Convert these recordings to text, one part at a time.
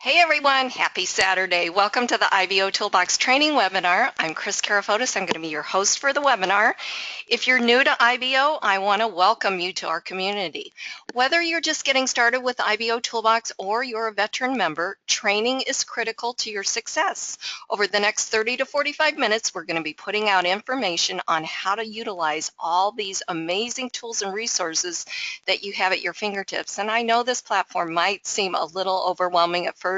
Hey everyone, happy Saturday. Welcome to the IBOtoolbox training webinar. I'm Kris Karafotas. I'm going to be your host for the webinar. If you're new to IBO, I want to welcome you to our community. Whether you're just getting started with IBOtoolbox or you're a veteran member, training is critical to your success. Over the next 30 to 45 minutes, we're going to be putting out information on how to utilize all these amazing tools and resources that you have at your fingertips. And I know this platform might seem a little overwhelming at first,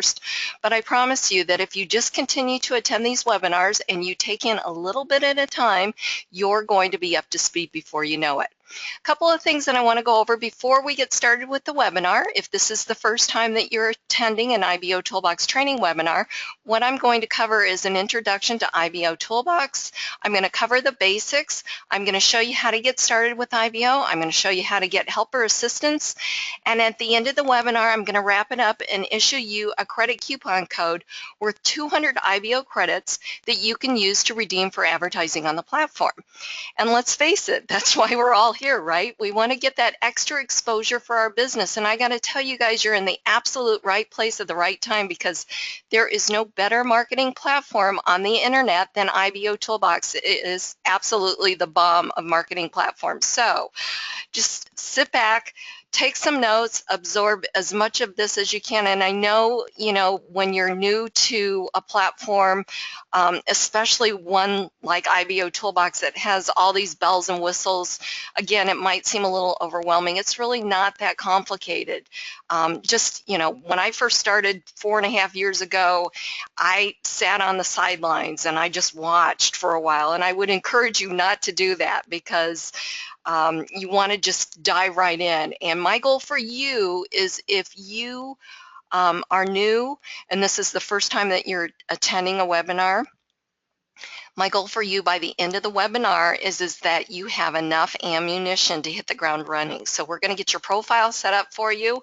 but I promise you that if you just continue to attend these webinars and you take in a little bit at a time, you're going to be up to speed before you know it. A couple of things that I want to go over before we get started with the webinar. If this is the first time that you're attending an IBOtoolbox training webinar, what I'm going to cover is an introduction to IBOtoolbox. I'm going to cover the basics. I'm going to show you how to get started with IBO. I'm going to show you how to get helper assistance. And at the end of the webinar, I'm going to wrap it up and issue you a credit coupon code worth 200 IBO credits that you can use to redeem for advertising on the platform. And let's face it, that's why we're all here, right? We want to get that extra exposure for our business. And I got to tell you guys, you're in the absolute right place at the right time, because there is no better marketing platform on the internet than IBOtoolbox. It is absolutely the bomb of marketing platforms. So just sit back, take some notes, absorb as much of this as you can. And I know, when you're new to a platform, especially one like IBOtoolbox that has all these bells and whistles, again, it might seem a little overwhelming. It's really not that complicated. When I first started 4.5 years ago, I sat on the sidelines and I just watched for a while. And I would encourage you not to do that, because you want to just dive right in. And my goal for you is, if you are new and this is the first time that you're attending a webinar, my goal for you by the end of the webinar is that you have enough ammunition to hit the ground running. So we're going to get your profile set up for you,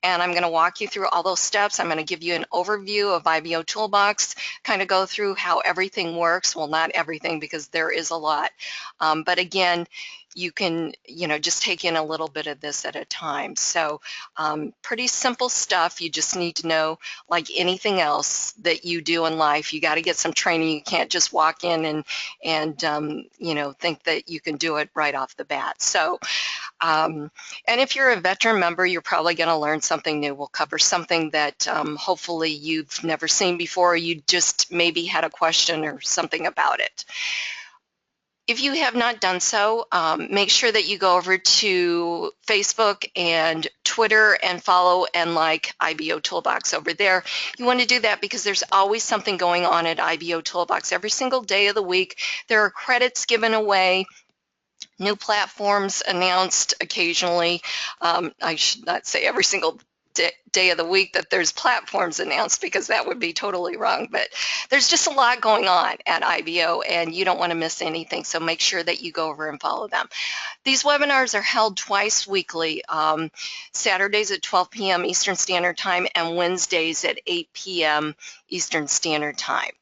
and I'm going to walk you through all those steps. I'm going to give you an overview of IBOtoolbox, kind of go through how everything works. Well, not everything, because there is a lot. But again, you can, just take in a little bit of this at a time. So pretty simple stuff. You just need to know, like anything else that you do in life, you got to get some training. You can't just walk in and think that you can do it right off the bat. So, and if you're a veteran member, you're probably going to learn something new. We'll cover something that hopefully you've never seen before, or you just maybe had a question or something about it. If you have not done so, make sure that you go over to Facebook and Twitter and follow and like IBOtoolbox over there. You want to do that because there's always something going on at IBOtoolbox. Every single day of the week, there are credits given away, new platforms announced occasionally. I should not say every single day of the week that there's platforms announced, because that would be totally wrong. But there's just a lot going on at IBO, and you don't want to miss anything. So make sure that you go over and follow them. These webinars are held twice weekly, Saturdays at 12 p.m. Eastern Standard Time and Wednesdays at 8 p.m. Eastern Standard Time.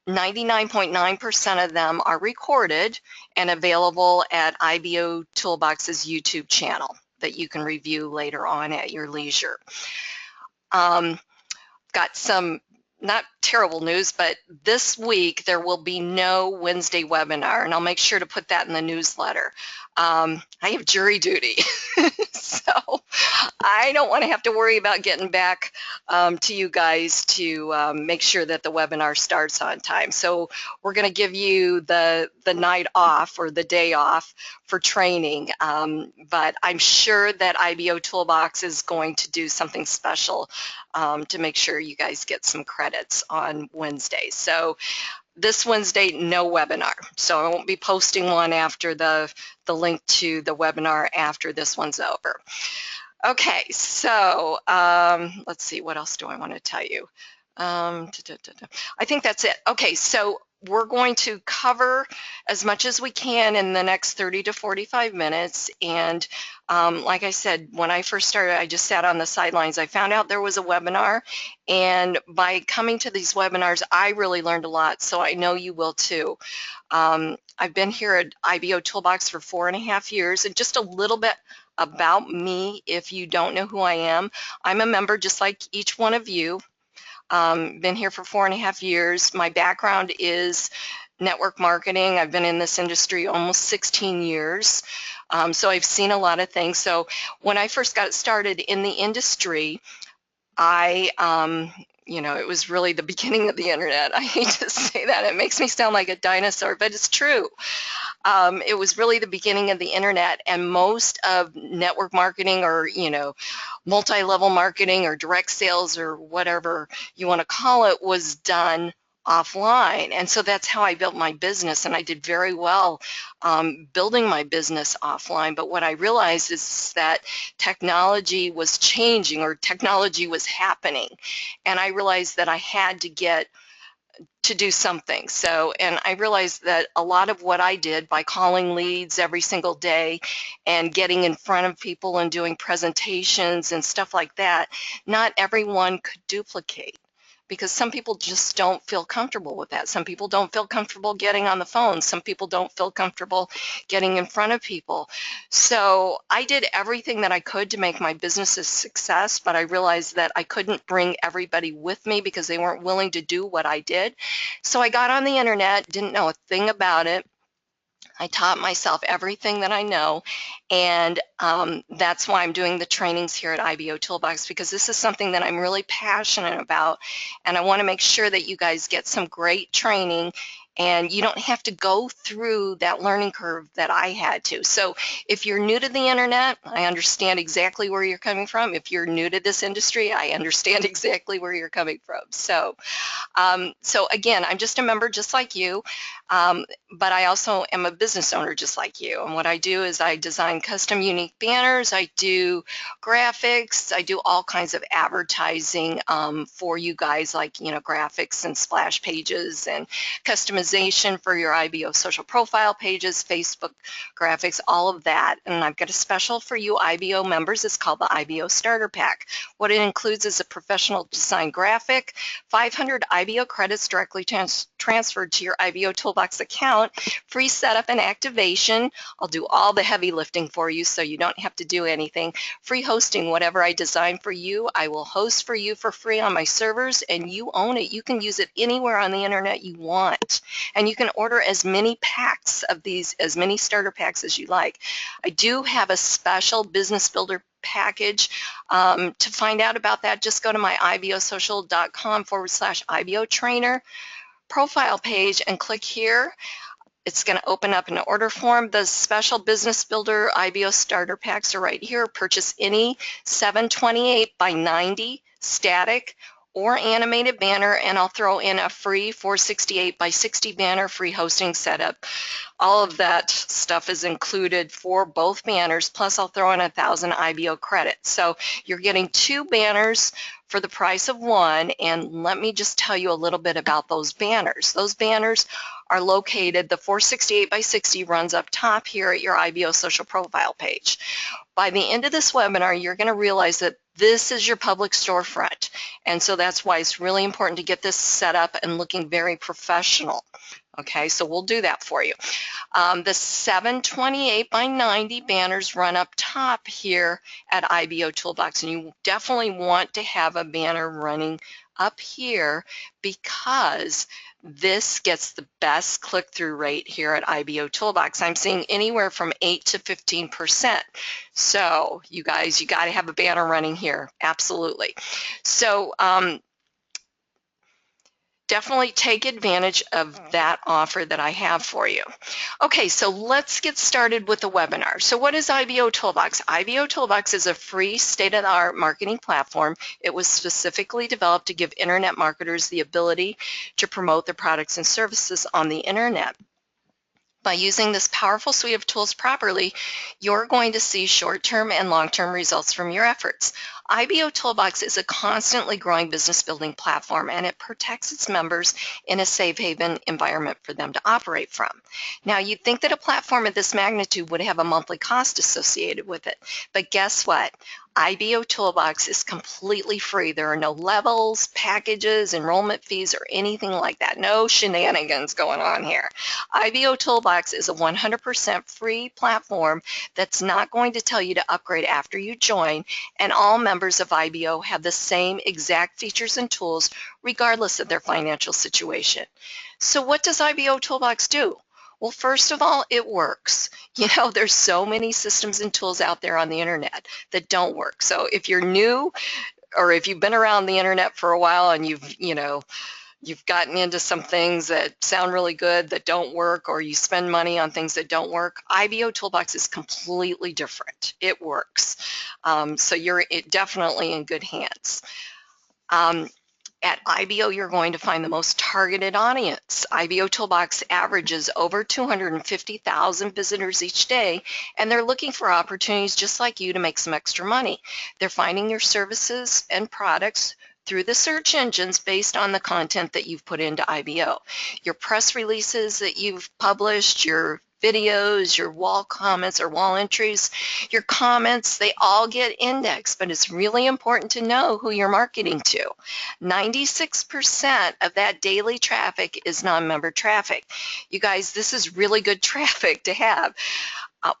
99.9% of them are recorded and available at IBOtoolbox's YouTube channel that you can review later on at your leisure. Got some not terrible news, but this week there will be no Wednesday webinar, and I'll make sure to put that in the newsletter. I have jury duty, so I don't want to have to worry about getting back to you guys to make sure that the webinar starts on time. So we're going to give you the night off, or the day off, for training, but I'm sure that IBOtoolbox is going to do something special to make sure you guys get some credits on Wednesdays. So this Wednesday, no webinar. So I won't be posting one after the link to the webinar after this one's over. Okay, so let's see, what else do I want to tell you? I think that's it. Okay, so we're going to cover as much as we can in the next 30 to 45 minutes. And like I said, when I first started, I just sat on the sidelines. I found out there was a webinar, and by coming to these webinars, I really learned a lot. So I know you will too. I've been here at IBOtoolbox for 4.5 years, and just a little bit about me, if you don't know who I am. I'm a member just like each one of you. Been here for 4.5 years. My background is network marketing. I've been in this industry almost 16 years. So I've seen a lot of things. So when I first got started in the industry, it was really the beginning of the internet. I hate to say that. It makes me sound like a dinosaur, but it's true. It was really the beginning of the internet, and most of network marketing, or multi-level marketing or direct sales or whatever you want to call it, was done offline. And so that's how I built my business, and I did very well building my business offline. But what I realized is that technology was changing, or technology was happening, and I realized that I had to do something. So, and I realized that a lot of what I did by calling leads every single day and getting in front of people and doing presentations and stuff like that, not everyone could duplicate, because some people just don't feel comfortable with that. Some people don't feel comfortable getting on the phone. Some people don't feel comfortable getting in front of people. So I did everything that I could to make my business a success, but I realized that I couldn't bring everybody with me because they weren't willing to do what I did. So I got on the internet, didn't know a thing about it. I taught myself everything that I know, and that's why I'm doing the trainings here at IBOtoolbox, because this is something that I'm really passionate about, and I want to make sure that you guys get some great training, and you don't have to go through that learning curve that I had to. So if you're new to the internet, I understand exactly where you're coming from. If you're new to this industry, I understand exactly where you're coming from. So again, I'm just a member just like you, but I also am a business owner just like you. And what I do is I design custom unique banners, I do graphics, I do all kinds of advertising for you guys, like, graphics and splash pages and customization for your IBO social profile pages, Facebook graphics, all of that. And I've got a special for you IBO members. It's called the IBO Starter Pack. What it includes is a professional design graphic, 500 IBO credits directly transferred to your IBOtoolbox account, free setup and activation. I'll do all the heavy lifting for you so you don't have to do anything. Free hosting. Whatever I design for you, I will host for you for free on my servers, and you own it. You can use it anywhere on the internet you want. And you can order as many packs of these, as many starter packs as you like. I do have a special business builder package. To find out about that, just go to my ibosocial.com/IBO trainer profile page and click here. It's going to open up an order form. The special business builder IBO starter packs are right here. Purchase any 728 by 90 static or animated banner, and I'll throw in a free 468 by 60 banner, free hosting setup. All of that stuff is included for both banners, plus I'll throw in 1,000 IBO credits. So you're getting 2 banners for the price of 1, and let me just tell you a little bit about those banners. Those banners are located, the 468 by 60 runs up top here at your IBO social profile page. By the end of this webinar, you're going to realize that this is your public storefront, and so that's why it's really important to get this set up and looking very professional. Okay, so we'll do that for you. The 728 by 90 banners run up top here at IBOtoolbox, and you definitely want to have a banner running up here because this gets the best click-through rate here at IBOtoolbox. I'm seeing anywhere from 8 to 15%. So you guys, you got to have a banner running here, absolutely. So definitely take advantage of that offer that I have for you. Okay, so let's get started with the webinar. So what is IBOtoolbox? IBOtoolbox is a free state-of-the-art marketing platform. It was specifically developed to give internet marketers the ability to promote their products and services on the internet. By using this powerful suite of tools properly, you're going to see short-term and long-term results from your efforts. IBOtoolbox is a constantly growing business building platform, and it protects its members in a safe haven environment for them to operate from. Now, you'd think that a platform of this magnitude would have a monthly cost associated with it, but guess what? IBOtoolbox is completely free. There are no levels, packages, enrollment fees, or anything like that. No shenanigans going on here. IBOtoolbox is a 100% free platform that's not going to tell you to upgrade after you join, and all members of IBO have the same exact features and tools regardless of their financial situation. So what does IBOtoolbox do? Well, first of all, it works. You know, there's so many systems and tools out there on the internet that don't work. So if you're new, or if you've been around the internet for a while and you've gotten into some things that sound really good that don't work, or you spend money on things that don't work, IBOtoolbox is completely different. It works. So you're definitely in good hands. At IBO, you're going to find the most targeted audience. IBOtoolbox averages over 250,000 visitors each day, and they're looking for opportunities just like you to make some extra money. They're finding your services and products through the search engines based on the content that you've put into IBO. Your press releases that you've published, your videos, your wall comments or wall entries, your comments, they all get indexed, but it's really important to know who you're marketing to. 96% of that daily traffic is non-member traffic. You guys, this is really good traffic to have.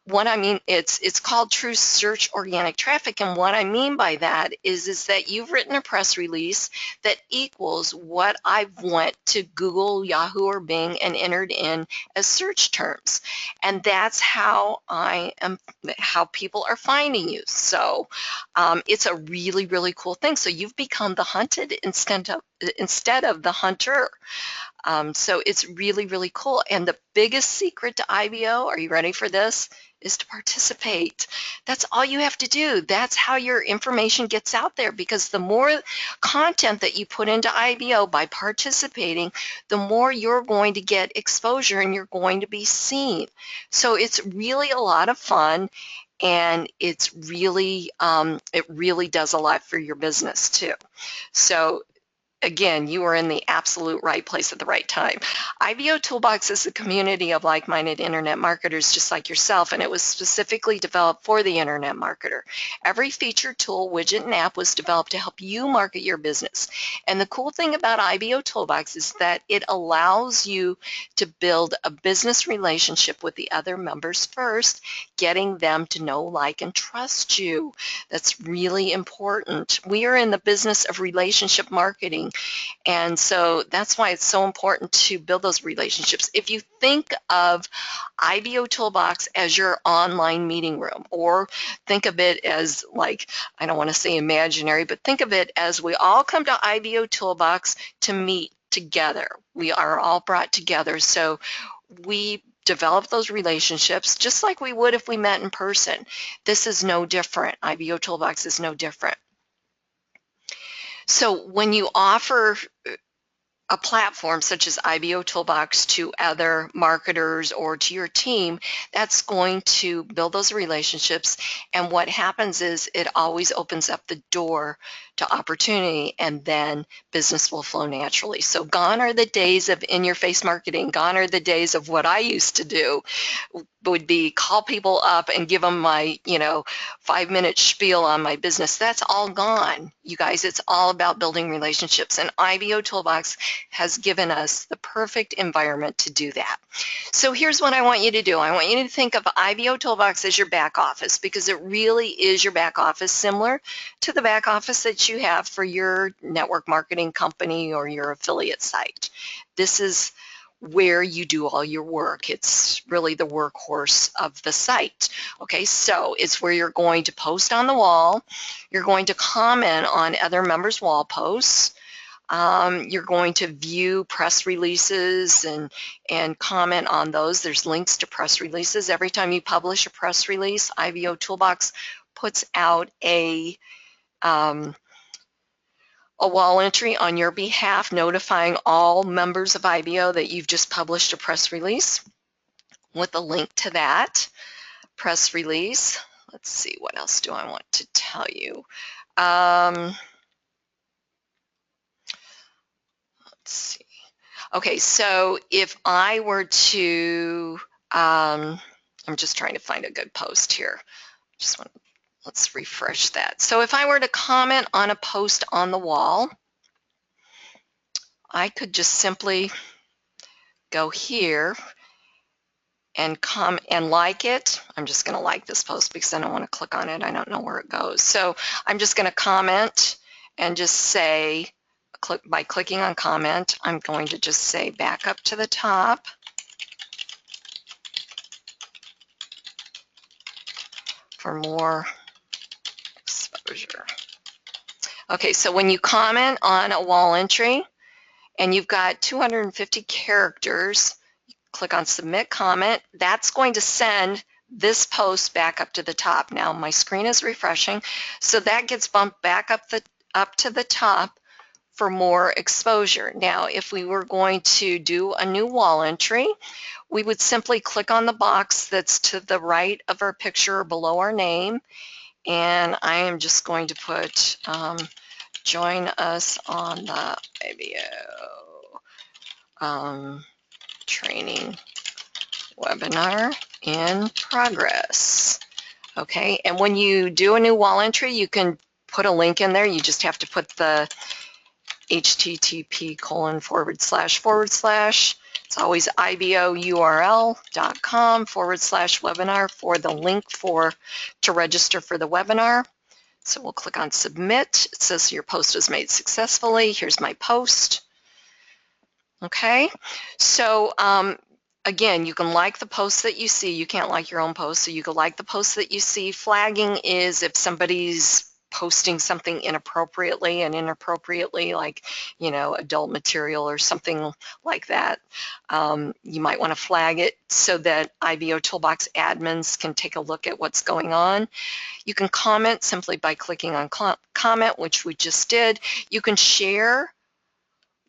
What I mean, it's called true search organic traffic, and what I mean by that is that you've written a press release that equals what I went to Google, Yahoo, or Bing and entered in as search terms, and that's how people are finding you. So it's a really, really cool thing. So you've become the hunted instead of the hunter. So it's really, really cool. And the biggest secret to IBO, are you ready for this, is to participate. That's all you have to do. That's how your information gets out there, because the more content that you put into IBO by participating, the more you're going to get exposure and you're going to be seen. So it's really a lot of fun, and it's really, it really does a lot for your business too. So again, you are in the absolute right place at the right time. IBOtoolbox is a community of like-minded internet marketers just like yourself, and it was specifically developed for the internet marketer. Every feature, tool, widget, and app was developed to help you market your business. And the cool thing about IBOtoolbox is that it allows you to build a business relationship with the other members first, getting them to know, like, and trust you. That's really important. We are in the business of relationship marketing. And so that's why it's so important to build those relationships. If you think of IBOtoolbox as your online meeting room, or think of it as, like, I don't want to say imaginary, but think of it as we all come to IBOtoolbox to meet together. We are all brought together. So we develop those relationships just like we would if we met in person. This is no different. IBOtoolbox is no different. So when you offer a platform such as IBOtoolbox to other marketers or to your team, that's going to build those relationships. And what happens is it always opens up the door to opportunity, and then business will flow naturally. So gone are the days of in-your-face marketing. Gone are the days of what I used to do, would be call people up and give them my 5-minute spiel on my business. That's all gone, you guys. It's all about building relationships, and IBOtoolbox has given us the perfect environment to do that. So here's what I want you to do. I want you to think of IBOtoolbox as your back office, because it really is your back office, similar to the back office that you have for your network marketing company or your affiliate site. This is where you do all your work. It's really the workhorse of the site. Okay, so it's where you're going to post on the wall. You're going to comment on other members' wall posts. You're going to view press releases and comment on those. There's links to press releases. Every time you publish a press release, IBOtoolbox puts out a wall entry on your behalf notifying all members of IBO that you've just published a press release with a link to that press release. Let's see, what else do I want to tell you? Let's see. Okay, so if I were to, I'm just trying to find a good post here. Just want Let's refresh that. So if I were to comment on a post on the wall, I could just simply go here and like it. I'm just going to like this post because I don't want to click on it. I don't know where it goes. So I'm just going to comment and just say, by clicking on comment, I'm going to just say back up to the top. For more exposure. Okay, so when you comment on a wall entry and you've got 250 characters, click on submit comment. That's going to send this post back up to the top. Now my screen is refreshing, so that gets bumped back up to the top for more exposure. Now if we were going to do a new wall entry, we would simply click on the box that's to the right of our picture or below our name, and I am just going to put join us on the IBO training webinar in progress. Okay, and when you do a new wall entry, you can put a link in there. You just have to put the http:// It's always ibourl.com/webinar for the link to register for the webinar. So we'll click on submit. It says your post was made successfully. Here's my post. Okay, so again, you can like the posts that you see. You can't like your own post, so you can like the posts that you see. Flagging is if somebody's posting something inappropriately, like, you know, adult material or something like that. You might want to flag it so that IBOtoolbox admins can take a look at what's going on. You can comment simply by clicking on comment, which we just did. You can share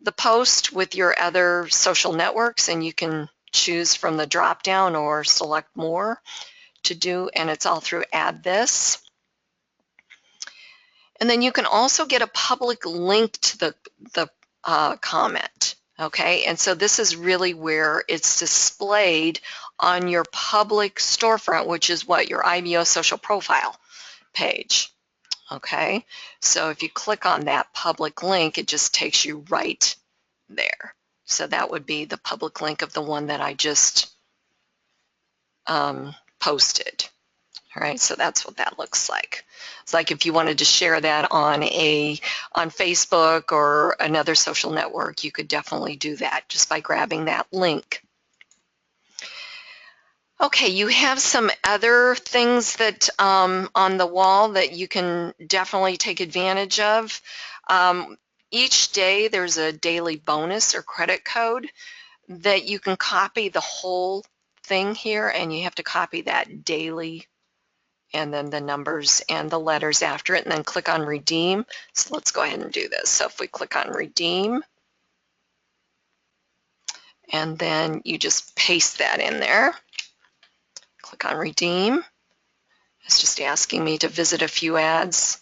the post with your other social networks, and you can choose from the drop down or select more to do, and it's all through add this. And then you can also get a public link to the comment. Okay, and so this is really where it's displayed on your public storefront, which is what your IBO social profile page. Okay, so if you click on that public link, it just takes you right there. So that would be the public link of the one that I just posted. All right, so that's what that looks like. It's like if you wanted to share that on Facebook or another social network, you could definitely do that just by grabbing that link. Okay, you have some other things that on the wall that you can definitely take advantage of. Each day there's a daily bonus or credit code that you can copy the whole thing here, and you have to copy that daily and then the numbers and the letters after it, and then click on redeem. So let's go ahead and do this. So if we click on redeem, and then you just paste that in there. Click on redeem. It's just asking me to visit a few ads,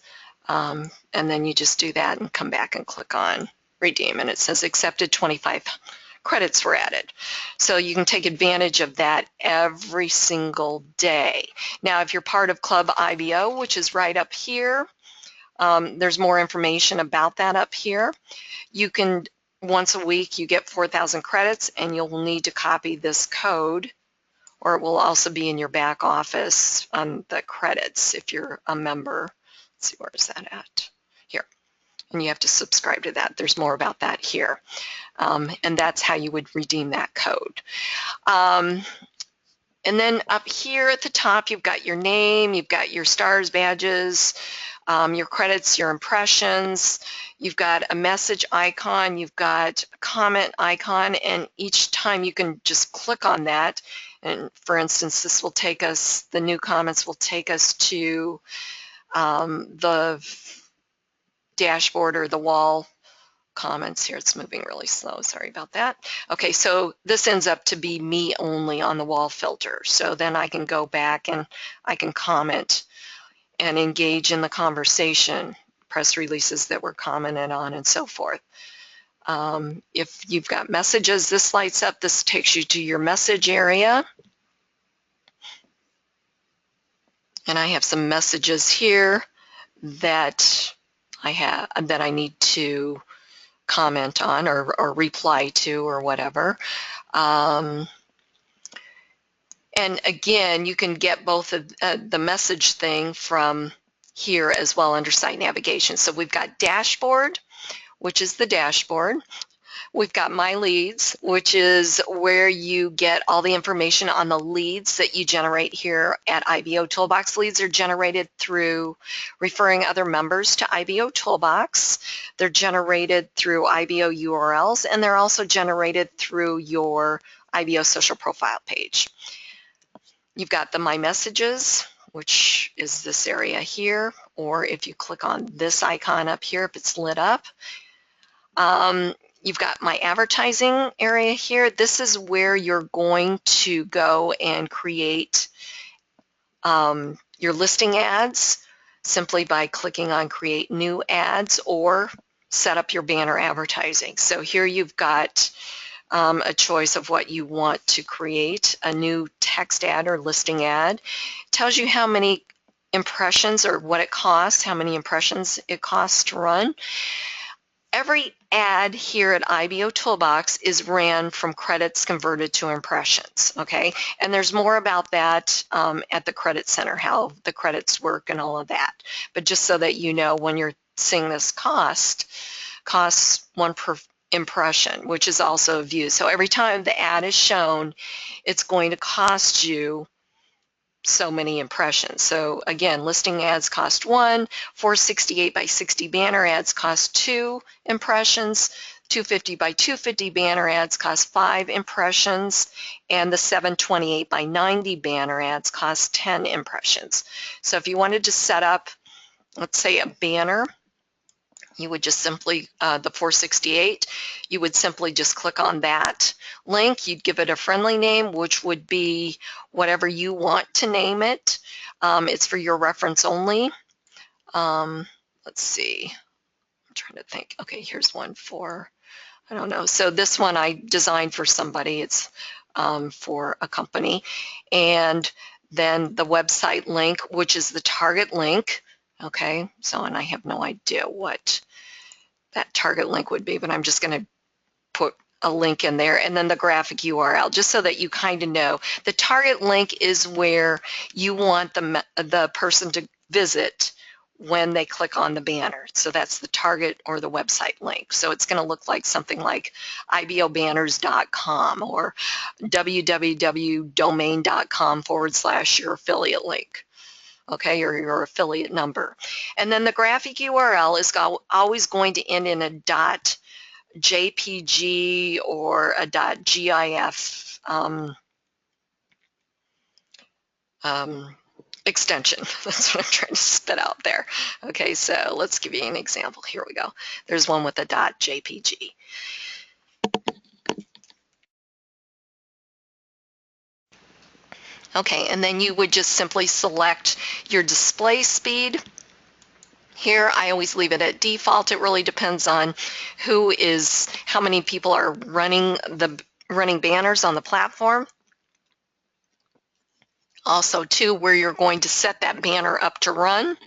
and then you just do that and come back and click on redeem, and it says accepted, 25 credits were added. So you can take advantage of that every single day. Now, if you're part of Club IBO, which is right up here, there's more information about that up here. You can, once a week, you get 4,000 credits, and you'll need to copy this code, or it will also be in your back office on the credits if you're a member. Let's see, where is that at? Here. And you have to subscribe to that. There's more about that here. And that's how you would redeem that code. And then up here at the top, you've got your name, you've got your stars, badges, your credits, your impressions, you've got a message icon, you've got a comment icon, and each time you can just click on that. And for instance, this will take us, the new comments will take us to the dashboard or the wall comments here. It's moving really slow, sorry about that. Okay, so this ends up to be me only on the wall filter. So then I can go back and I can comment and engage in the conversation, press releases that were commented on and so forth. If you've got messages, this lights up. This takes you to your message area. And I have some messages here that I need to comment on or reply to or whatever. And again, you can get both of the message thing from here as well under site navigation. So we've got dashboard, which is the dashboard. We've got My Leads, which is where you get all the information on the leads that you generate here at IBOtoolbox. Leads are generated through referring other members to IBOtoolbox. They're generated through IBO URLs, and they're also generated through your IBO social profile page. You've got the My Messages, which is this area here, or if you click on this icon up here, if it's lit up, you've got my advertising area here. This is where you're going to go and create your listing ads simply by clicking on create new ads or set up your banner advertising. So here you've got a choice of what you want to create, a new text ad or listing ad. It tells you how many impressions or what it costs, how many impressions it costs to run. Every ad here at IBOtoolbox is ran from credits converted to impressions, okay? And there's more about that at the Credit Center, how the credits work and all of that. But just so that you know, when you're seeing this costs one per impression, which is also a view. So every time the ad is shown, it's going to cost you so many impressions. So again, listing ads cost 1, 468 by 60 banner ads cost 2 impressions, 250 by 250 banner ads cost 5 impressions, and the 728 by 90 banner ads cost 10 impressions. So if you wanted to set up, let's say, a banner, you would just simply, the 468, you would simply just click on that link. You'd give it a friendly name, which would be whatever you want to name it. It's for your reference only. Let's see, I'm trying to think. Okay, here's one for, I don't know. So this one I designed for somebody. It's for a company. And then the website link, which is the target link. Okay, so, and I have no idea what that target link would be, but I'm just going to put a link in there, and then the graphic URL, just so that you kind of know. The target link is where you want the person to visit when they click on the banner. So that's the target or the website link. So it's going to look like something like ibobanners.com or www.domain.com/ your affiliate link. Okay, or your affiliate number. And then the graphic URL is always going to end in a .jpg or a .gif extension. That's what I'm trying to spit out there. Okay, so let's give you an example. Here we go. There's one with a .jpg. Okay, and then you would just simply select your display speed. Here, I always leave it at default. It really depends on how many people are running banners on the platform. Also, too, where you're going to set that banner up to run.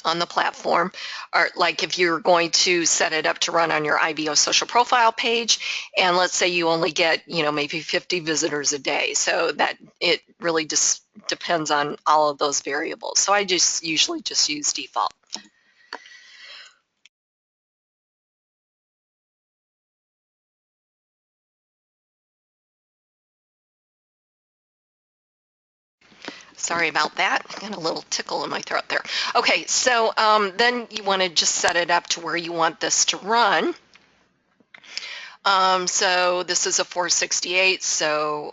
On the platform, or like if you're going to set it up to run on your IBO social profile page, and let's say you only get, maybe 50 visitors a day. So that it really just depends on all of those variables. So I just usually just use default. Sorry about that. I got a little tickle in my throat there. Okay, so then you want to just set it up to where you want this to run. So this is a 468, so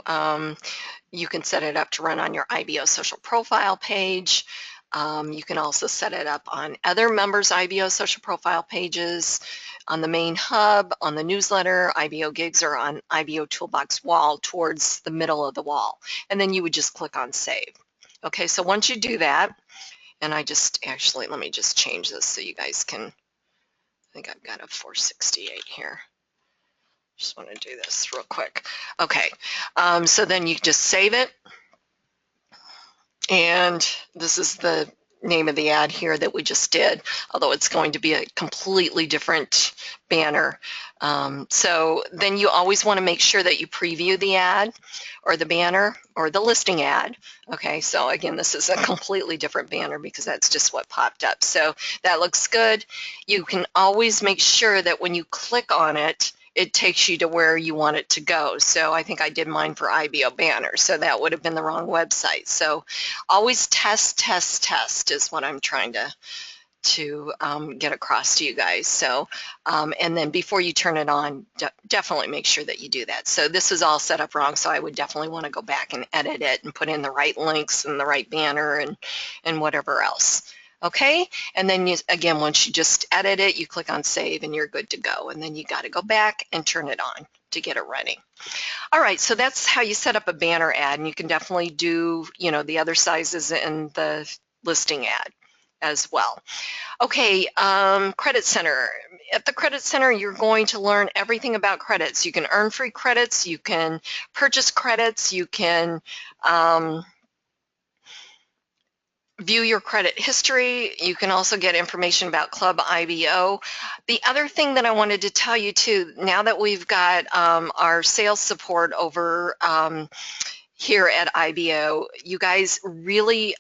you can set it up to run on your IBO social profile page. You can also set it up on other members' IBO social profile pages, on the main hub, on the newsletter, IBO gigs, or on IBOtoolbox wall towards the middle of the wall. And then you would just click on save. Okay, so once you do that, and let me just change this so you guys can, I think I've got a 468 here. Just want to do this real quick. Okay, so then you just save it. And this is the name of the ad here that we just did, although it's going to be a completely different banner. So then you always want to make sure that you preview the ad or the banner or the listing ad. Okay, so again, this is a completely different banner because that's just what popped up. So that looks good. You can always make sure that when you click on it, it takes you to where you want it to go. So I think I did mine for IBO banner, so that would have been the wrong website. So always test, test, test is what I'm trying to get across to you guys. So, and then before you turn it on, definitely make sure that you do that. So this is all set up wrong, so I would definitely want to go back and edit it and put in the right links and the right banner and whatever else. Okay, and then you, again, once you just edit it, you click on save and you're good to go. And then you got to go back and turn it on to get it running. All right, so that's how you set up a banner ad, and you can definitely do, you know, the other sizes in the listing ad as well. Okay, Credit Center. At the Credit Center, you're going to learn everything about credits. You can earn free credits, you can purchase credits, you can view your credit history. You can also get information about Club IBO. The other thing that I wanted to tell you too, now that we've got our sales support over here at IBO, you guys really,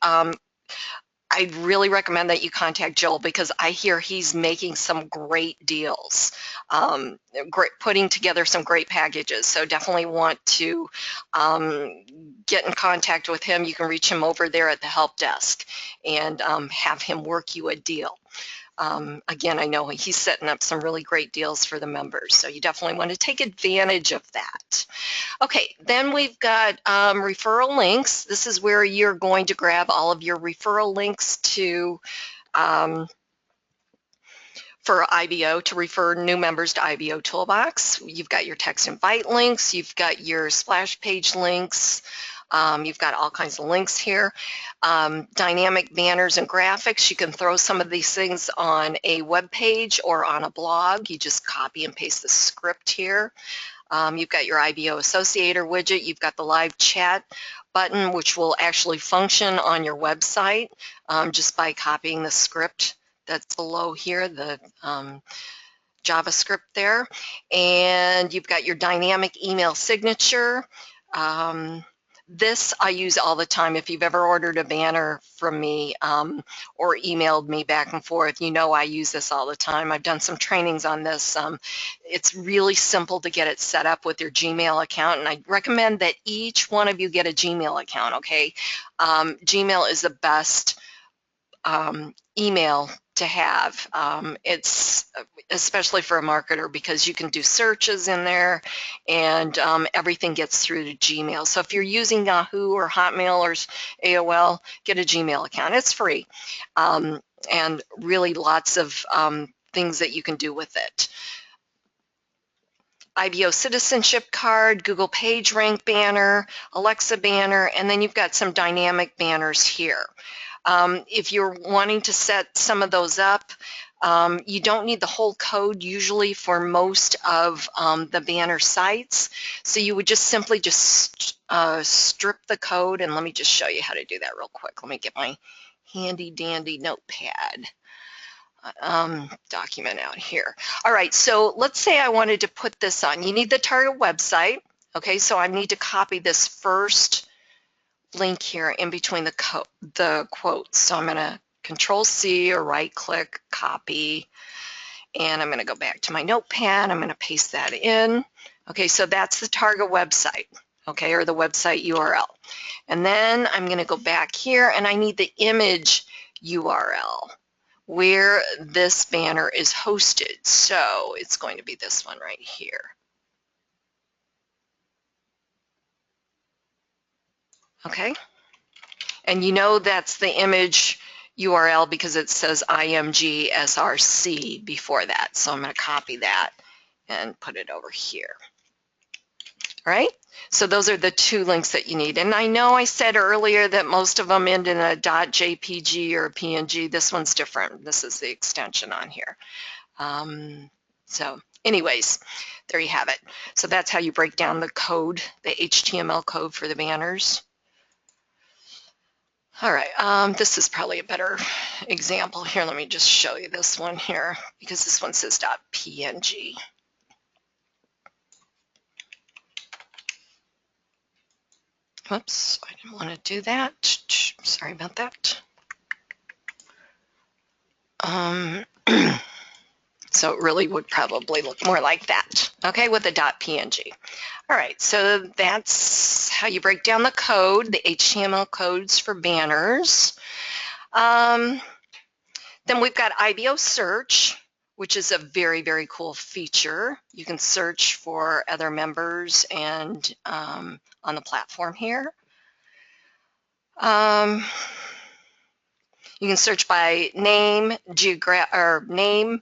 I really recommend that you contact Joel because I hear he's making some great deals, putting together some great packages. So definitely want to get in contact with him. You can reach him over there at the help desk and have him work you a deal. Again, I know he's setting up some really great deals for the members, so you definitely want to take advantage of that. Okay, then we've got referral links. This is where you're going to grab all of your referral links to for IBO to refer new members to IBOtoolbox. You've got your text invite links, you've got your splash page links, you've got all kinds of links here. Dynamic banners and graphics. You can throw some of these things on a web page or on a blog. You just copy and paste the script here. You've got your IBO Associator widget. You've got the live chat button, which will actually function on your website just by copying the script that's below here, the JavaScript there. And you've got your dynamic email signature. This I use all the time. If you've ever ordered a banner from me or emailed me back and forth, you know I use this all the time. I've done some trainings on this. It's really simple to get it set up with your Gmail account, and I recommend that each one of you get a Gmail account, okay? Gmail is the best email to have. It's especially for a marketer because you can do searches in there and everything gets through to Gmail. So if you're using Yahoo or Hotmail or AOL, get a Gmail account. It's free and really lots of things that you can do with it. IBO citizenship card, Google PageRank banner, Alexa banner, and then you've got some dynamic banners here. If you're wanting to set some of those up, you don't need the whole code usually for most of the banner sites. So you would just simply just strip the code, and let me just show you how to do that real quick. Let me get my handy dandy notepad document out here. All right, so let's say I wanted to put this on. You need the target website. Okay, so I need to copy this first link here in between the quotes. So I'm going to Control-C or right-click, copy, and I'm going to go back to my notepad. I'm going to paste that in. Okay, so that's the target website, okay, or the website URL. And then I'm going to go back here, and I need the image URL where this banner is hosted. So it's going to be this one right here. Okay. And you know that's the image URL because it says IMG SRC before that. So I'm going to copy that and put it over here. All right, so those are the two links that you need. And I know I said earlier that most of them end in a .jpg or a PNG. This one's different. This is the extension on here. So anyways, there you have it. So that's how you break down the code, the HTML code for the banners. All right, this is probably a better example here. Let me just show you this one here because this one says .png. Whoops, I didn't want to do that. Sorry about that. So it really would probably look more like that, okay, with a .png. All right, so that's how you break down the code, the HTML codes for banners. Then we've got IBO search, which is a very, very cool feature. You can search for other members and on the platform here. You can search by name, name,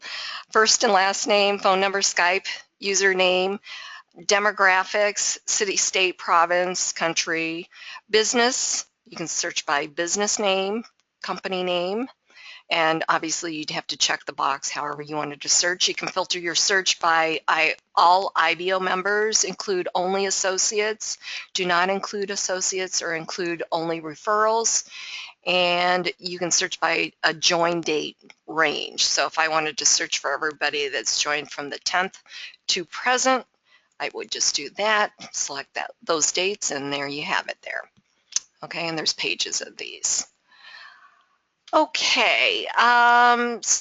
first and last name, phone number, Skype, username, demographics, city, state, province, country, business. You can search by business name, company name, and obviously you'd have to check the box however you wanted to search. You can filter your search by all IBO members, include only associates, do not include associates, or include only referrals. And you can search by a join date range. So if I wanted to search for everybody that's joined from the 10th to present, I would just do that, select those dates, and there you have it there. Okay, and there's pages of these. Okay,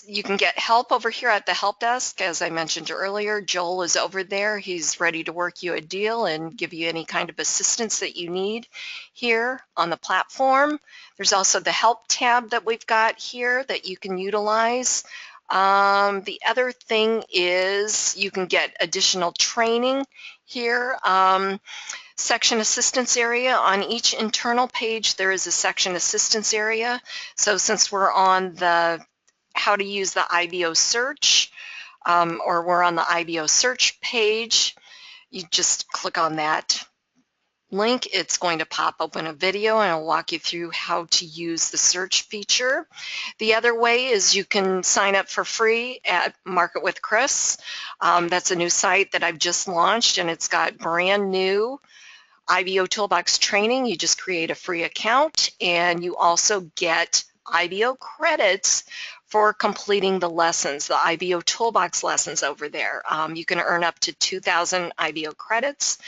you can get help over here at the help desk. As I mentioned earlier, Joel is over there. He's ready to work you a deal and give you any kind of assistance that you need here on the platform. There's also the help tab that we've got here that you can utilize. The other thing is you can get additional training here. Section assistance area. On each internal page there is a section assistance area. So since we're on the how to use the IBO search, or we're on the IBO search page, you just click on that link. It's going to pop open a video and I'll walk you through how to use the search feature. The other way is you can sign up for free at Market with Kris. That's a new site that I've just launched, and it's got brand new IBOtoolbox training. You just create a free account, and you also get IBO credits for completing the lessons, the IBOtoolbox lessons over there. You can earn up to 2,000 IBO credits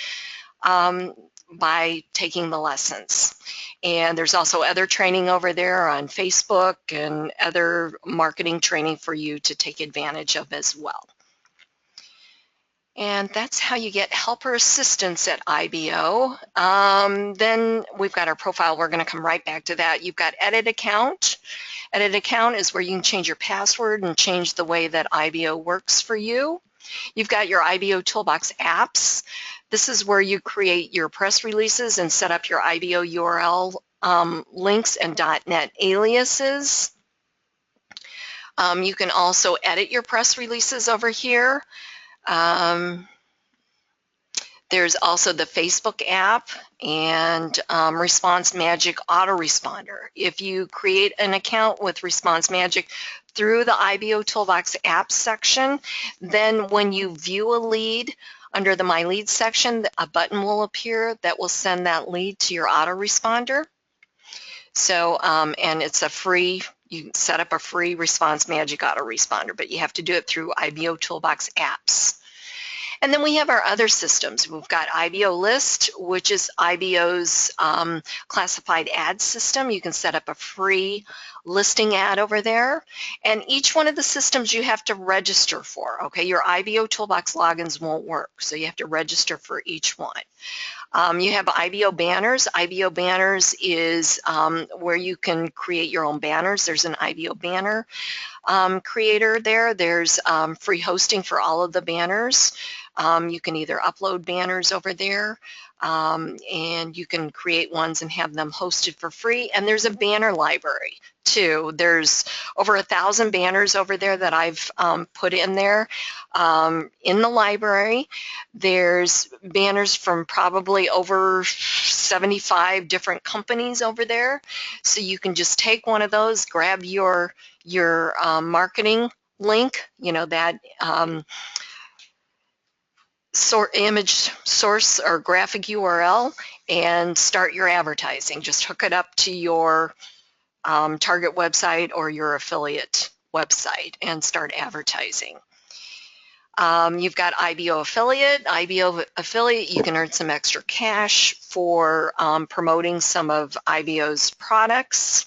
by taking the lessons. And there's also other training over there on Facebook and other marketing training for you to take advantage of as well. And that's how you get helper assistance at IBO. Then we've got our profile. We're going to come right back to that. You've got edit account. Edit account is where you can change your password and change the way that IBO works for you. You've got your IBOtoolbox apps. This is where you create your press releases and set up your IBO URL links and .NET aliases. You can also edit your press releases over here. There's also the Facebook app and Response Magic autoresponder. If you create an account with Response Magic through the IBOtoolbox app section, then when you view a lead under the My Lead section, a button will appear that will send that lead to your autoresponder. So, and it's a free, you can set up a free Response Magic autoresponder, but you have to do it through IBOtoolbox apps. And then we have our other systems. We've got IBO List, which is IBO's classified ad system. You can set up a free listing ad over there. And each one of the systems you have to register for, okay? Your IBOtoolbox logins won't work, so you have to register for each one. You have IBO Banners. IBO Banners is where you can create your own banners. There's an IBO banner creator there. There's free hosting for all of the banners. You can either upload banners over there and you can create ones and have them hosted for free. And there's a banner library too. There's over 1,000 banners over there that I've put in there in the library. There's banners from probably over 75 different companies over there. So you can just take one of those, grab your marketing link, you know, that image source or graphic URL and start your advertising. Just hook it up to your target website or your affiliate website and start advertising. You've got IBO affiliate. IBO affiliate, you can earn some extra cash for promoting some of IBO's products.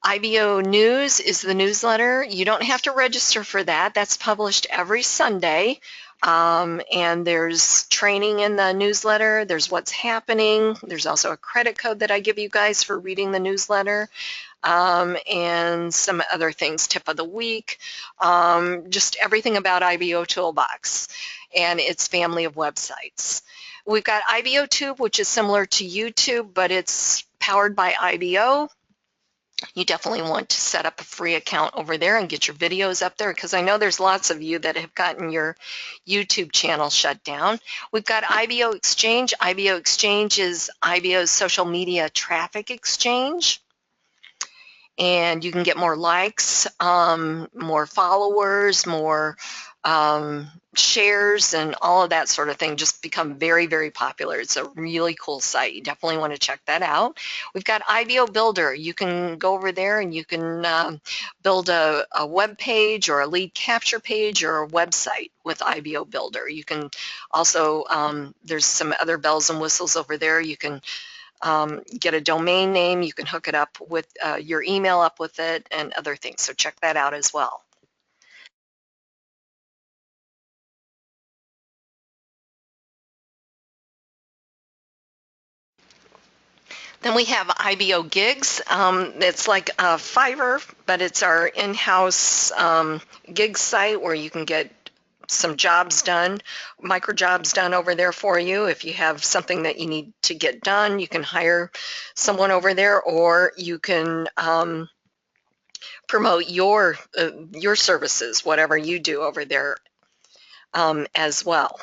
IBO News is the newsletter. You don't have to register for that. That's published every Sunday. And there's training in the newsletter. There's what's happening. There's also a credit code that I give you guys for reading the newsletter. And some other things, tip of the week, just everything about IBOtoolbox and its family of websites. We've got IBOTube, which is similar to YouTube, but it's powered by IBO. You definitely want to set up a free account over there and get your videos up there, because I know there's lots of you that have gotten your YouTube channel shut down. We've got IBO Exchange. IBO Exchange is IBO's social media traffic exchange. And you can get more likes, more followers, more shares, and all of that sort of thing. Just become very, very popular. It's a really cool site. You definitely want to check that out. We've got IBO Builder. You can go over there and you can build a web page or a lead capture page or a website with IBO Builder. You can also, there's some other bells and whistles over there. You can get a domain name, you can hook it up with your email up with it and other things, so check that out as well. Then we have IBO Gigs. It's like a Fiverr, but it's our in-house gig site where you can get some jobs done, micro jobs done over there for you. If you have something that you need to get done, you can hire someone over there, or you can promote your services, whatever you do over there as well.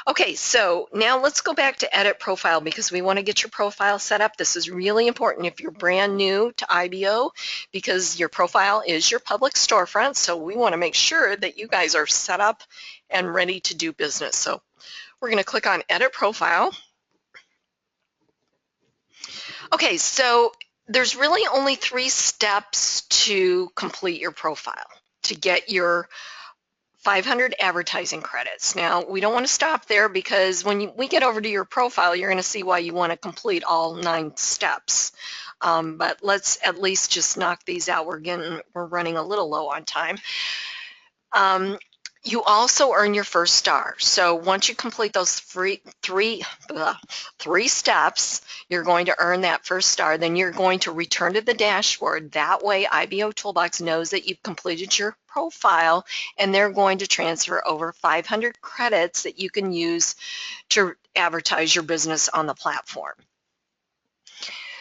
Okay, so now let's go back to edit profile, because we want to get your profile set up. This is really important if you're brand new to IBO, because your profile is your public storefront, so we want to make sure that you guys are set up and ready to do business. So we're going to click on edit profile. Okay, so there's really only 3 steps to complete your profile to get your 500 advertising credits. Now, we don't want to stop there, because when we get over to your profile, you're going to see why you want to complete all 9 steps. But let's at least just knock these out. We're running a little low on time. You also earn your first star. So once you complete those three steps, you're going to earn that first star. Then you're going to return to the dashboard. That way, IBOtoolbox knows that you've completed your profile, and they're going to transfer over 500 credits that you can use to advertise your business on the platform.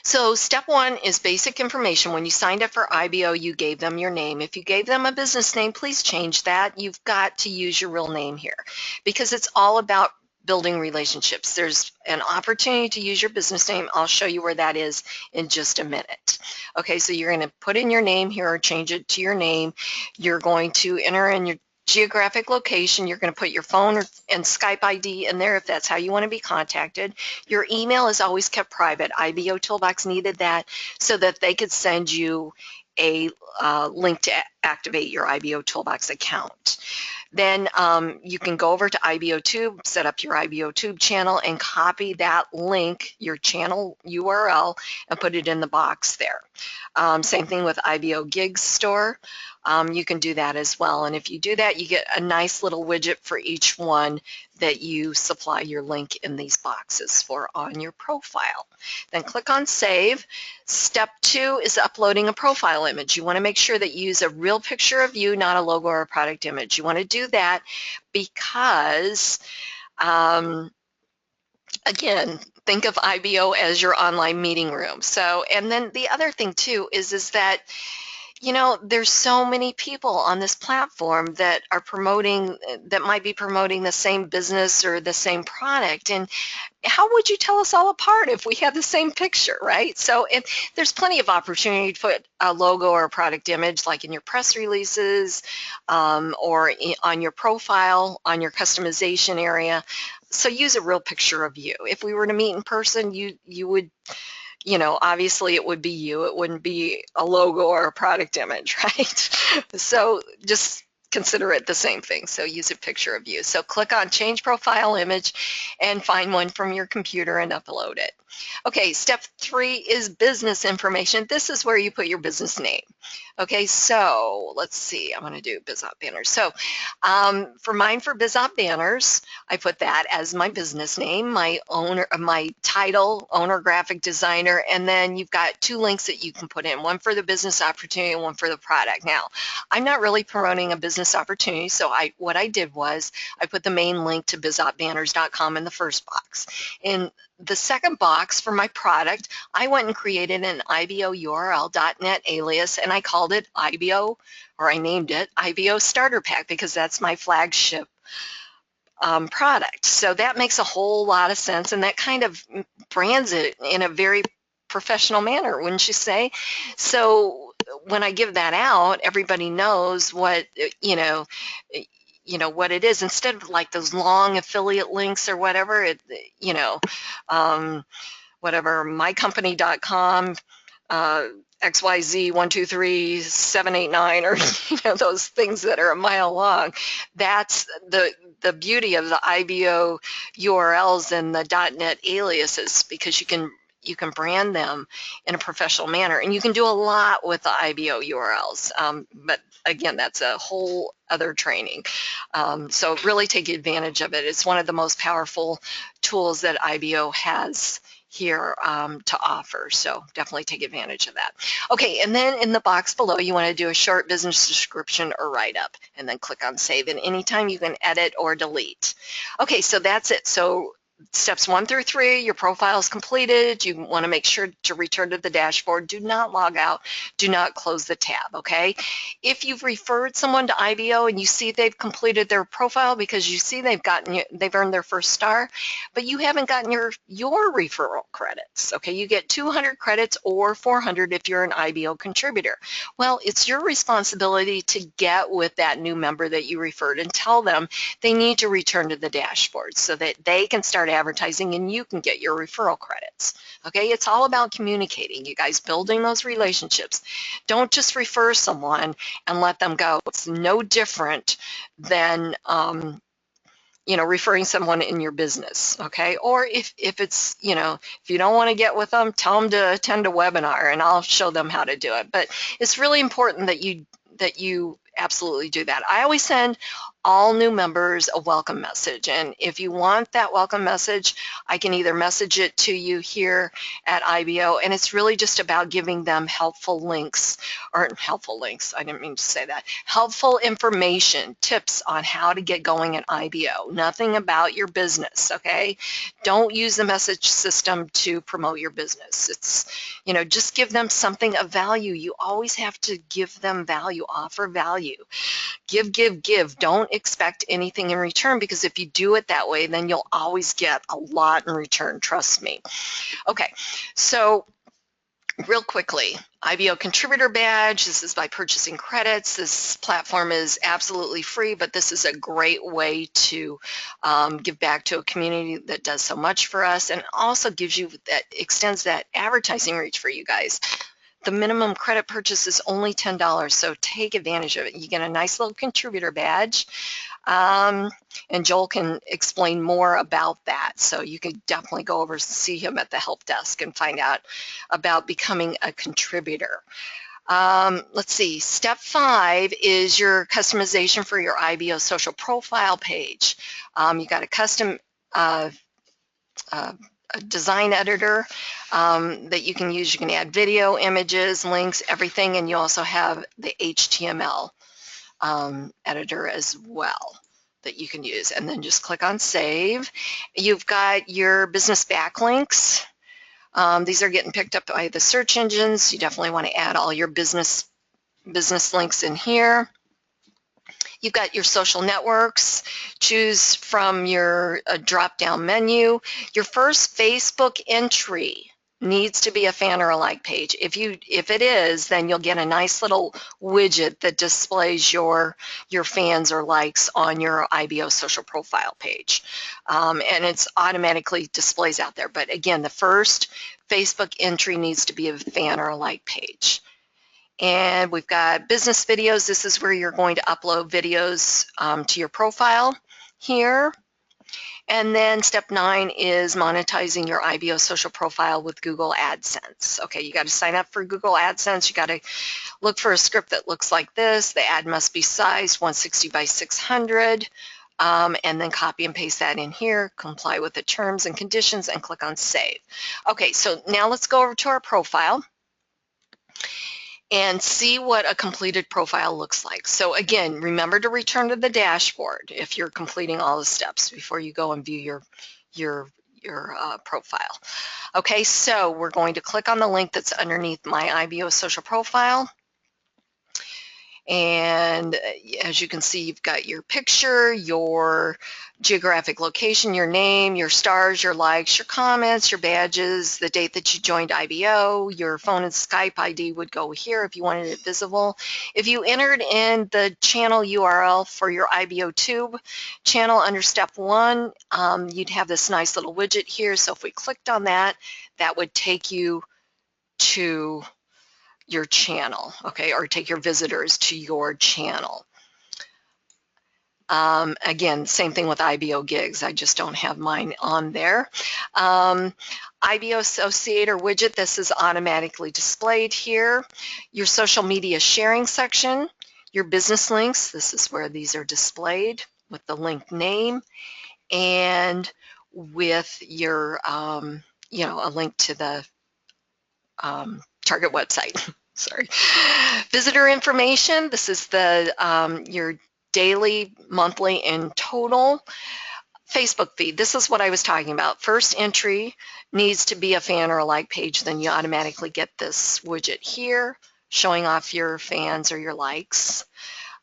So step 1 is basic information. When you signed up for IBO, you gave them your name. If you gave them a business name, please change that. You've got to use your real name here, because it's all about building relationships. There's an opportunity to use your business name. I'll show you where that is in just a minute. Okay, so you're going to put in your name here, or change it to your name. You're going to enter in your geographic location. You're going to put your phone and Skype ID in there if that's how you want to be contacted. Your email is always kept private. IBOtoolbox needed that so that they could send you a link to activate your IBOtoolbox account. Then you can go over to IBOTube, set up your IBOTube channel, and copy that link, your channel URL, and put it in the box there. Same thing with IBO Gigs Store. You can do that as well. And if you do that, you get a nice little widget for each one that you supply your link in these boxes for on your profile. Then click on Save. Step 2 is uploading a profile image. You want to make sure that you use a real picture of you, not a logo or a product image. You want to do that because, again, think of IBO as your online meeting room. So, and then the other thing too is that You know, there's so many people on this platform that are promoting, that might be promoting the same business or the same product. And how would you tell us all apart if we had the same picture, right? So there's plenty of opportunity to put a logo or a product image like in your press releases or on your profile, on your customization area. So use a real picture of you. If we were to meet in person, you would, you know, obviously it would be you. It wouldn't be a logo or a product image, right? So just consider it the same thing. So use a picture of you. So click on change profile image and find one from your computer and upload it. Okay, step 3 is business information. This is where you put your business name. Okay, so let's see, I'm going to do BizOp Banners. So for mine, for BizOp Banners, I put that as my business name, my owner, my title, owner, graphic designer, and then you've got 2 links that you can put in, one for the business opportunity and one for the product. Now, I'm not really promoting a business opportunity, so what I did was I put the main link to bizopbanners.com in the first box. In the second box for my product, I went and created an IBOURL.net alias, and I called it IBO, or I named it IBO Starter Pack, because that's my flagship product. So that makes a whole lot of sense, and that kind of brands it in a very professional manner, wouldn't you say? So when I give that out, everybody knows what, you know, what it is, instead of like those long affiliate links or whatever, whatever, mycompany.com, XYZ123789, or those things that are a mile long. That's the beauty of the IBO URLs and the .net aliases, because you can brand them in a professional manner, and you can do a lot with the IBO URLs. But again, that's a whole other training. So really take advantage of it. It's one of the most powerful tools that IBO has here to offer. So definitely take advantage of that. Okay, and then in the box below, you want to do a short business description or write-up, and then click on save. And anytime you can edit or delete. Okay, so that's it. So steps 1 through 3, your profile is completed. You want to make sure to return to the dashboard. Do not log out. Do not close the tab, okay? If you've referred someone to IBO and you see they've completed their profile because you see they've earned their first star, but you haven't gotten your referral credits, okay? You get 200 credits or 400 if you're an IBO contributor. Well, it's your responsibility to get with that new member that you referred and tell them they need to return to the dashboard so that they can start advertising and you can get your referral credits. Okay, it's all about communicating, you guys, building those relationships. Don't just refer someone and let them go. It's no different than referring someone in your business, okay? Or if it's, if you don't want to get with them, tell them to attend a webinar and I'll show them how to do it. But it's really important that you absolutely do that. I always send all new members a welcome message, and if you want that welcome message, I can either message it to you here at IBO, and it's really just about giving them helpful links, I didn't mean to say that, helpful information, tips on how to get going at IBO, nothing about your business, okay? Don't use the message system to promote your business. It's, just give them something of value. You always have to give them value, offer value. Give, give, give. Don't expect anything in return, because if you do it that way, then you'll always get a lot in return, trust me. Okay, so real quickly, IBO contributor badge. This is by purchasing credits. This platform is absolutely free, but this is a great way to give back to a community that does so much for us, and also gives you extends that advertising reach for you guys. The minimum credit purchase is only $10, so take advantage of it. You get a nice little contributor badge, and Joel can explain more about that. So you can definitely go over and see him at the help desk and find out about becoming a contributor. Let's see, step 5 is your customization for your IBO social profile page. You got a custom a design editor that you can use. You can add video, images, links, everything, and you also have the HTML editor as well that you can use. And then just click on save. You've got your business backlinks. These are getting picked up by the search engines. You definitely want to add all your business business links in here. You've got your social networks. Choose from your drop-down menu. Your first Facebook entry needs to be a fan or a like page. If it is, then you'll get a nice little widget that displays your fans or likes on your IBO social profile page. And it's automatically displays out there. But again, the first Facebook entry needs to be a fan or a like page. And we've got business videos. This is where you're going to upload videos to your profile here. And then step 9 is monetizing your IBO social profile with Google AdSense. Okay, you got to sign up for Google AdSense. You got to look for a script that looks like this. The ad must be sized 160 by 600. And then copy and paste that in here, comply with the terms and conditions, and click on Save. Okay, so now let's go over to our profile and see what a completed profile looks like. So again, remember to return to the dashboard if you're completing all the steps before you go and view your profile. Okay, so we're going to click on the link that's underneath my IBO social profile. And as you can see, you've got your picture, your geographic location, your name, your stars, your likes, your comments, your badges, the date that you joined IBO, your phone and Skype ID would go here if you wanted it visible. If you entered in the channel URL for your IBOTube channel under step 1, you'd have this nice little widget here. So if we clicked on that, that would take you to your channel, okay, or take your visitors to your channel. Again, same thing with IBO gigs. I just don't have mine on there. IBO Associator widget, this is automatically displayed here. Your social media sharing section, your business links, this is where these are displayed with the link name and with your, you know, a link to the target website. Sorry. Visitor information, this is the your daily, monthly, and total. Facebook feed, this is what I was talking about. First entry needs to be a fan or a like page, then you automatically get this widget here showing off your fans or your likes.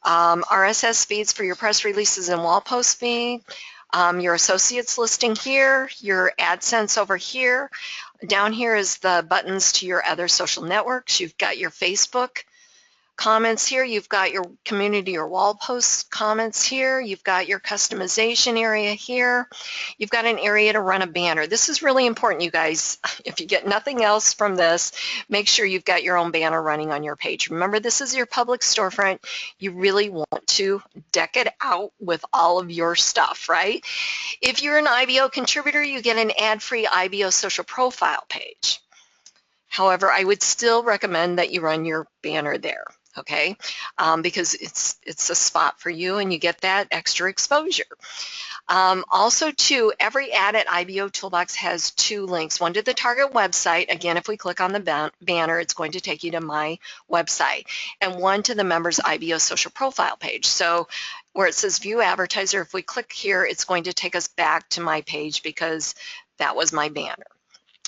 RSS feeds for your press releases and wall post feed. Your associates listing here, your AdSense over here. Down here is the buttons to your other social networks. You've got your Facebook comments here. You've got your community or wall post comments here. You've got your customization area here. You've got an area to run a banner. This is really important, you guys. If you get nothing else from this, make sure you've got your own banner running on your page. Remember, this is your public storefront. You really want to deck it out with all of your stuff, right? If you're an IBO contributor, you get an ad-free IBO social profile page. However, I would still recommend that you run your banner there, okay? Because it's a spot for you and you get that extra exposure. Also, too, every ad at IBOtoolbox has 2 links. One to the target website. Again, if we click on the banner, it's going to take you to my website. And one to the member's IBO social profile page. So where it says View Advertiser, if we click here, it's going to take us back to my page because that was my banner.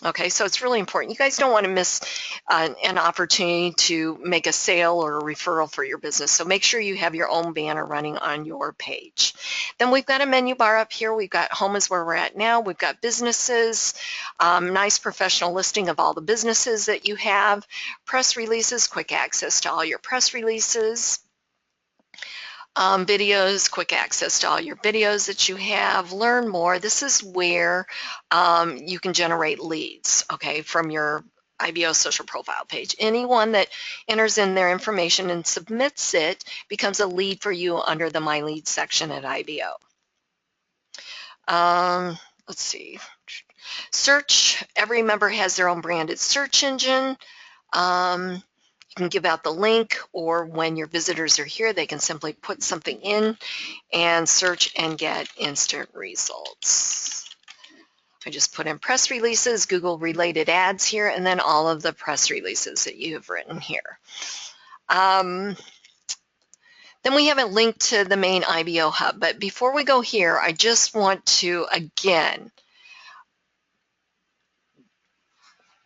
Okay, so it's really important. You guys don't want to miss an opportunity to make a sale or a referral for your business. So make sure you have your own banner running on your page. Then we've got a menu bar up here. We've got home is where we're at now. We've got businesses, nice professional listing of all the businesses that you have, press releases, quick access to all your press releases. Videos, quick access to all your videos that you have, learn more. This is where you can generate leads, okay, from your IBO social profile page. Anyone that enters in their information and submits it becomes a lead for you under the My Leads section at IBO. Let's see. Search, every member has their own branded search engine. You can give out the link, or when your visitors are here, they can simply put something in and search and get instant results. I just put in press releases, Google related ads here, and then all of the press releases that you have written here. Then we have a link to the main IBO hub, but before we go here, I just want to again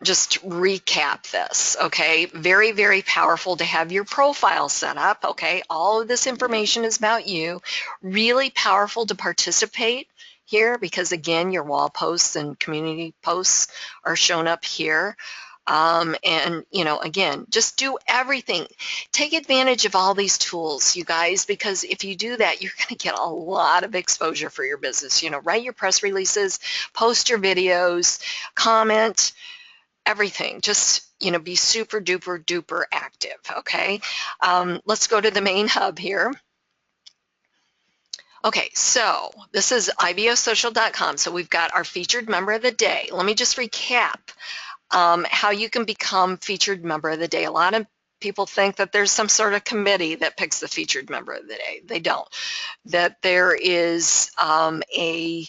just recap this, okay? Very, very powerful to have your profile set up, okay? All of this information is about you. Really powerful to participate here because, again, your wall posts and community posts are shown up here. And, you know, again, just do everything. Take advantage of all these tools, you guys, because if you do that, you're going to get a lot of exposure for your business. You know, write your press releases, post your videos, comment, everything. Just, you know, be super duper duper active, okay? Let's go to the main hub here. Okay, so this is IBOsocial.com. So we've got our featured member of the day. Let me just recap how you can become featured member of the day. A lot of people think that there's some sort of committee that picks the featured member of the day. They don't. That there is the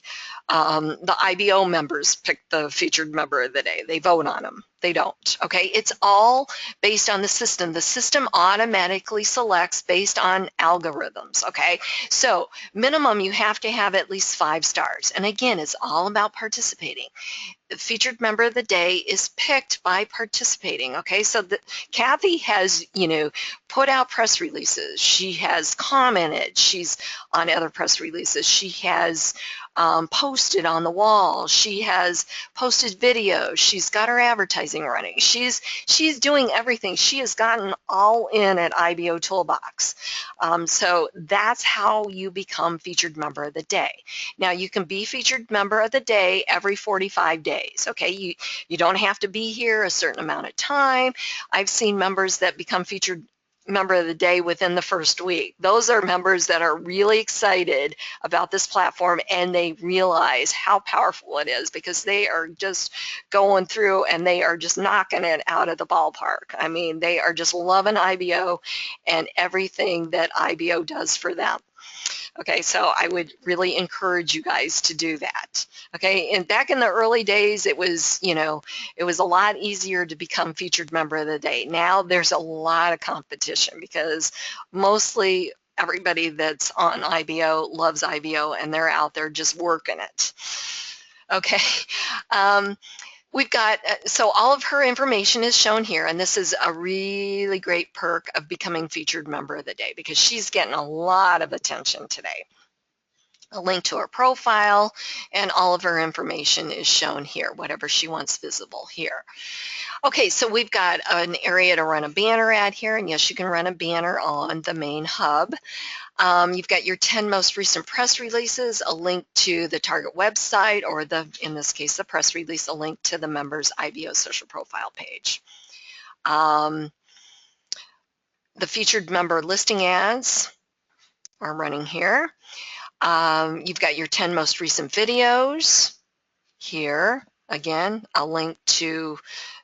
IBO members pick the featured member of the day. They vote on them. They don't, okay? It's all based on the system. The system automatically selects based on algorithms, okay? So minimum, you have to have at least 5 stars. And again, it's all about participating. The featured member of the day is picked by participating, okay? So Kathy has, you know, put out press releases. She has commented. She's on other press releases. She has posted on the wall. She has posted videos. She's got her advertising running. She's doing everything. She has gotten all in at IBOtoolbox. So that's how you become featured member of the day. Now you can be featured member of the day every 45 days. Okay, you don't have to be here a certain amount of time. I've seen members that become featured member of the day within the first week. Those are members that are really excited about this platform and they realize how powerful it is because they are just going through and they are just knocking it out of the ballpark. I mean, they are just loving IBO and everything that IBO does for them. Okay, so I would really encourage you guys to do that. Okay, and back in the early days, it was, you know, it was a lot easier to become featured member of the day. Now there's a lot of competition because mostly everybody that's on IBO loves IBO and they're out there just working it. Okay. We've got, so all of her information is shown here, and this is a really great perk of becoming featured member of the day because she's getting a lot of attention today. A link to her profile and all of her information is shown here, whatever she wants visible here. Okay, so we've got an area to run a banner ad here, and yes, you can run a banner on the main hub. You've got your 10 most recent press releases, a link to the target website, or in this case, the press release, a link to the member's IBO social profile page. The featured member listing ads are running here. You've got your 10 most recent videos here. Again, a link to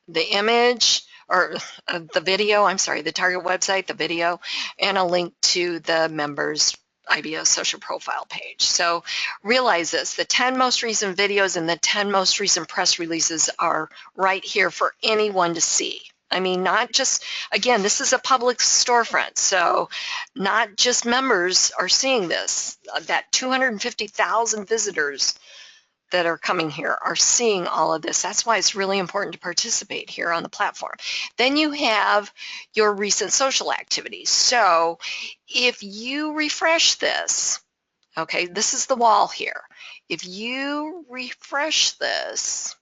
the image, or the video, I'm sorry, the target website, the video, and a link to the member's IBO social profile page. So realize this, the 10 most recent videos and the 10 most recent press releases are right here for anyone to see. I mean, not just, again, this is a public storefront, so not just members are seeing this. That 250,000 visitors that are coming here are seeing all of this. That's why it's really important to participate here on the platform. Then you have your recent social activities. So if you refresh this, okay, this is the wall here. If you refresh this,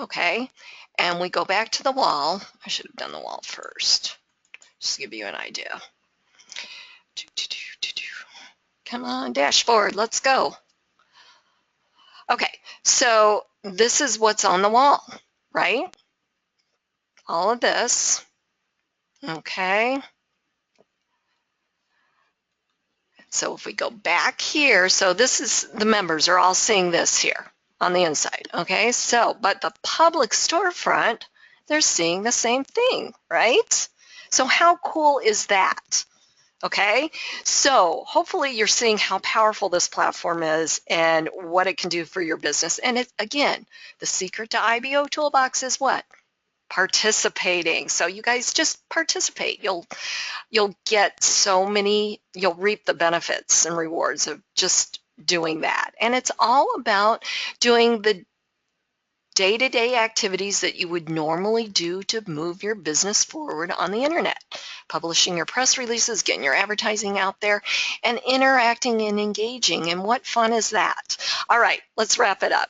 okay, and we go back to the wall, I should have done the wall first, just to give you an idea. Come on, dashboard, let's go. Okay, so this is what's on the wall, right? All of this, okay? So if we go back here, so this is, the members are all seeing this here on the inside, okay? So, but the public storefront, they're seeing the same thing, right? So how cool is that? Okay, so hopefully you're seeing how powerful this platform is and what it can do for your business. And it, again, the secret to IBOtoolbox is what? Participating. So you guys just participate. You'll get so many, you'll reap the benefits and rewards of just doing that. And it's all about doing the day-to-day activities that you would normally do to move your business forward on the internet. Publishing your press releases, getting your advertising out there, and interacting and engaging. And what fun is that? All right, let's wrap it up.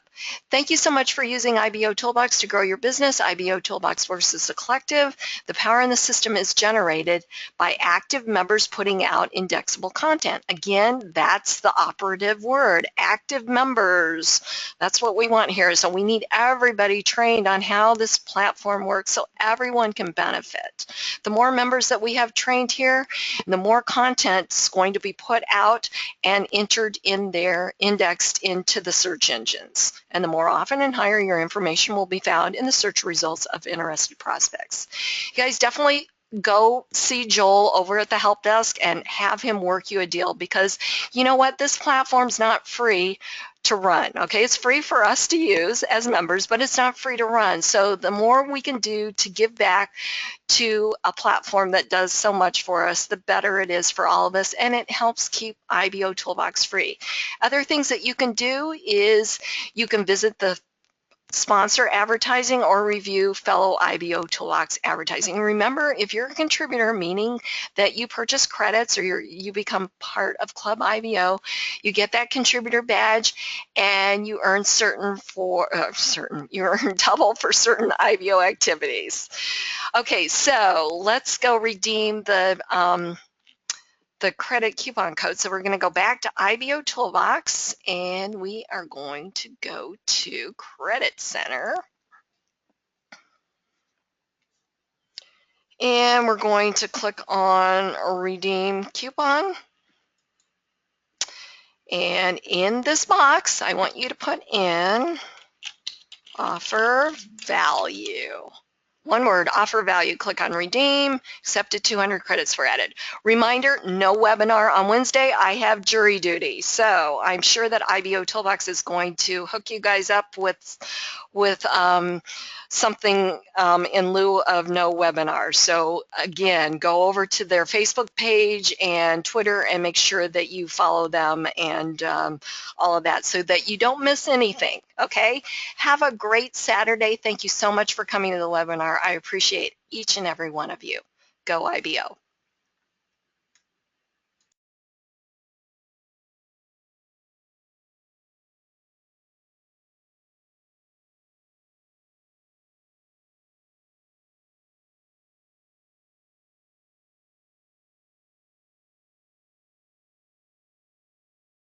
Thank you so much for using IBOtoolbox to grow your business. IBOtoolbox versus the collective. The power in the system is generated by active members putting out indexable content. Again, that's the operative word, active members. That's what we want here. So we need everybody trained on how this platform works so everyone can benefit. The more members that we have trained here, the more content's going to be put out and entered in there, indexed into the search engines. And the more often and higher your information will be found in the search results of interested prospects. You guys definitely go see Joel over at the help desk and have him work you a deal, because you know what? This platform's not free to run, okay? It's free for us to use as members, but it's not free to run. So the more we can do to give back to a platform that does so much for us, the better it is for all of us, and it helps keep IBOtoolbox free. Other things that you can do is you can visit the sponsor advertising or review fellow IBOtoolbox advertising. Remember, if you're a contributor, meaning that you purchase credits or you become part of Club IBO, you get that contributor badge and you earn you earn double for certain IBO activities. Okay, so let's go redeem the credit coupon code. So we're going to go back to IBOtoolbox and we are going to go to Credit Center. And we're going to click on Redeem Coupon. And in this box, I want you to put in offer value. One word, offer value. Click on redeem, accepted 200 credits for added. Reminder, no webinar on Wednesday. I have jury duty. So I'm sure that IBOtoolbox is going to hook you guys up with something in lieu of no webinar. So again, go over to their Facebook page and Twitter and make sure that you follow them and all of that so that you don't miss anything, okay? Have a great Saturday. Thank you so much for coming to the webinar. I appreciate each and every one of you. Go IBO.